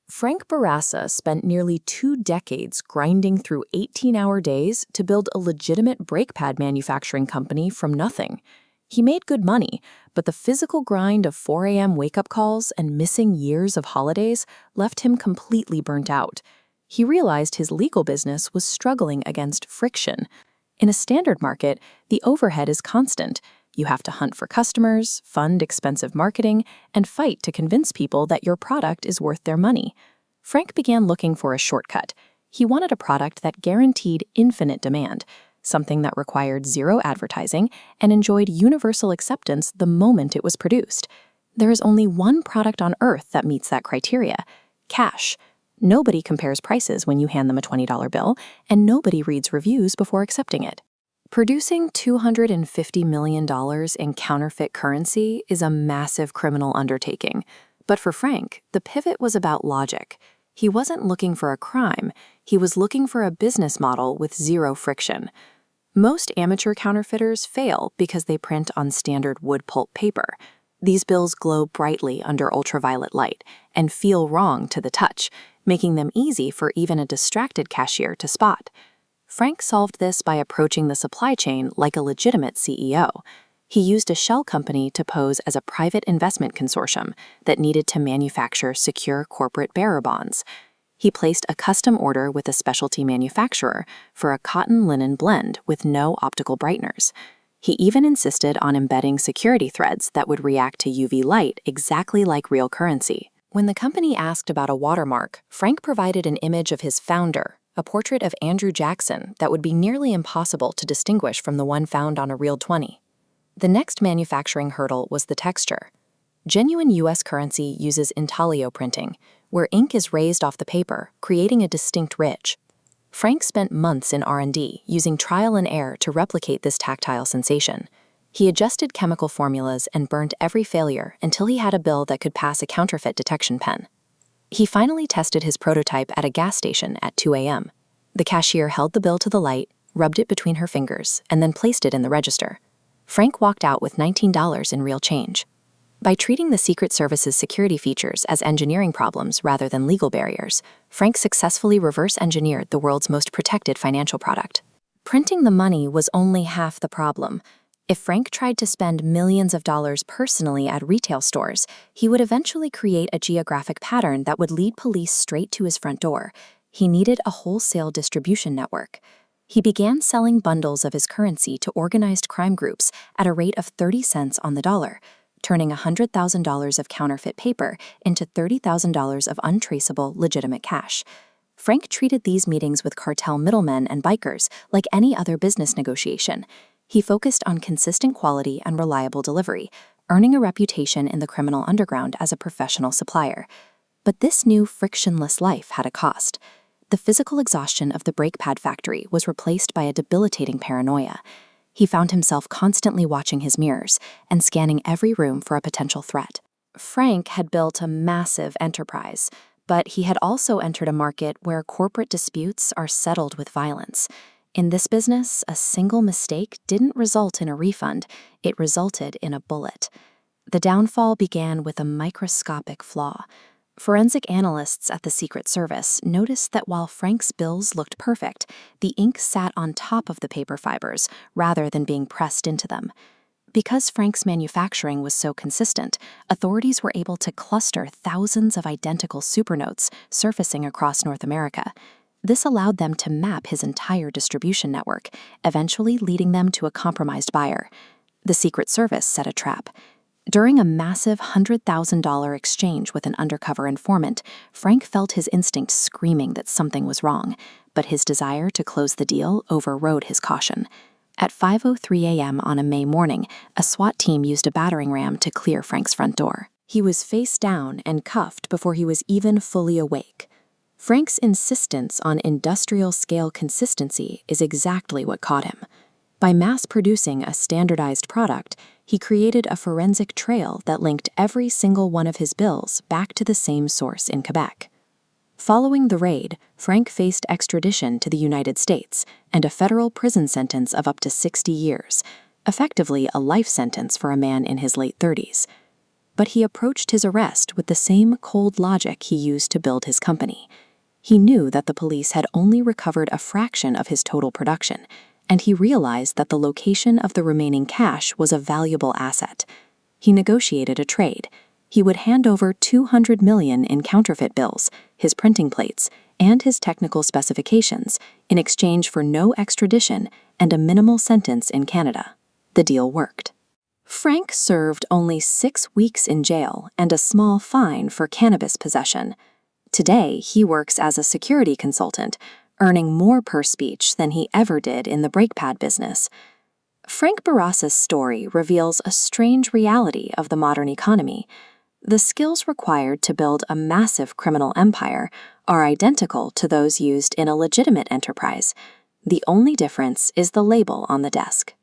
Frank Barassa spent nearly 2 decades grinding through 18-hour days to build a legitimate brake pad manufacturing company from nothing. He made good money, but the physical grind of 4 a.m. wake-up calls and missing years of holidays left him completely burnt out. He realized his legal business was struggling against friction. In a standard market, the overhead is constant. You have to hunt for customers, fund expensive marketing, and fight to convince people that your product is worth their money. Frank began looking for a shortcut. He wanted a product that guaranteed infinite demand, something that required zero advertising and enjoyed universal acceptance the moment it was produced. There is only one product on Earth that meets that criteria: cash. Nobody compares prices when you hand them a $20 bill, and nobody reads reviews before accepting it. Producing $250 million in counterfeit currency is a massive criminal undertaking. But for Frank, the pivot was about logic. He wasn't looking for a crime, he was looking for a business model with zero friction. Most amateur counterfeiters fail because they print on standard wood pulp paper. These bills glow brightly under ultraviolet light and feel wrong to the touch, making them easy for even a distracted cashier to spot. Frank solved this by approaching the supply chain like a legitimate CEO. He used a shell company to pose as a private investment consortium that needed to manufacture secure corporate bearer bonds. He placed a custom order with a specialty manufacturer for a cotton-linen blend with no optical brighteners. He even insisted on embedding security threads that would react to UV light exactly like real currency. When the company asked about a watermark, Frank provided an image of his founder, a portrait of Andrew Jackson that would be nearly impossible to distinguish from the one found on a real 20. The next manufacturing hurdle was the texture. Genuine U.S. currency uses intaglio printing, where ink is raised off the paper, creating a distinct ridge. Frank spent months in R&D using trial and error to replicate this tactile sensation. He adjusted chemical formulas and burned every failure until he had a bill that could pass a counterfeit detection pen. He finally tested his prototype at a gas station at 2 a.m. The cashier held the bill to the light, rubbed it between her fingers, and then placed it in the register. Frank walked out with $19 in real change. By treating the Secret Service's security features as engineering problems rather than legal barriers, Frank successfully reverse-engineered the world's most protected financial product. Printing the money was only half the problem. If Frank tried to spend millions of dollars personally at retail stores, he would eventually create a geographic pattern that would lead police straight to his front door. He needed a wholesale distribution network. He began selling bundles of his currency to organized crime groups at a rate of 30 cents on the dollar, turning $100,000 of counterfeit paper into $30,000 of untraceable, legitimate cash. Frank treated these meetings with cartel middlemen and bikers like any other business negotiation. He focused on consistent quality and reliable delivery, earning a reputation in the criminal underground as a professional supplier. But this new frictionless life had a cost. The physical exhaustion of the brake pad factory was replaced by a debilitating paranoia. He found himself constantly watching his mirrors and scanning every room for a potential threat. Frank had built a massive enterprise, but he had also entered a market where corporate disputes are settled with violence. In this business, a single mistake didn't result in a refund, it resulted in a bullet. The downfall began with a microscopic flaw. Forensic analysts at the Secret Service noticed that while Frank's bills looked perfect, the ink sat on top of the paper fibers rather than being pressed into them. Because Frank's manufacturing was so consistent, authorities were able to cluster thousands of identical supernotes surfacing across North America. This allowed them to map his entire distribution network, eventually leading them to a compromised buyer. The Secret Service set a trap. During a massive $100,000 exchange with an undercover informant, Frank felt his instinct screaming that something was wrong, but his desire to close the deal overrode his caution. At 5:03 a.m. on a May morning, a SWAT team used a battering ram to clear Frank's front door. He was face down and cuffed before he was even fully awake. Frank's insistence on industrial-scale consistency is exactly what caught him. By mass-producing a standardized product, he created a forensic trail that linked every single one of his bills back to the same source in Quebec. Following the raid, Frank faced extradition to the United States and a federal prison sentence of up to 60 years, effectively a life sentence for a man in his late 30s. but he approached his arrest with the same cold logic he used to build his company. He knew that the police had only recovered a fraction of his total production, and he realized that the location of the remaining cash was a valuable asset. He negotiated a trade. He would hand over $200 million in counterfeit bills, his printing plates, and his technical specifications in exchange for no extradition and a minimal sentence in Canada. The deal worked. Frank served only 6 weeks in jail and a small fine for cannabis possession. Today, he works as a security consultant, earning more per speech than he ever did in the brake pad business. Frank Barrasa's story reveals a strange reality of the modern economy. The skills required to build a massive criminal empire are identical to those used in a legitimate enterprise. The only difference is the label on the desk.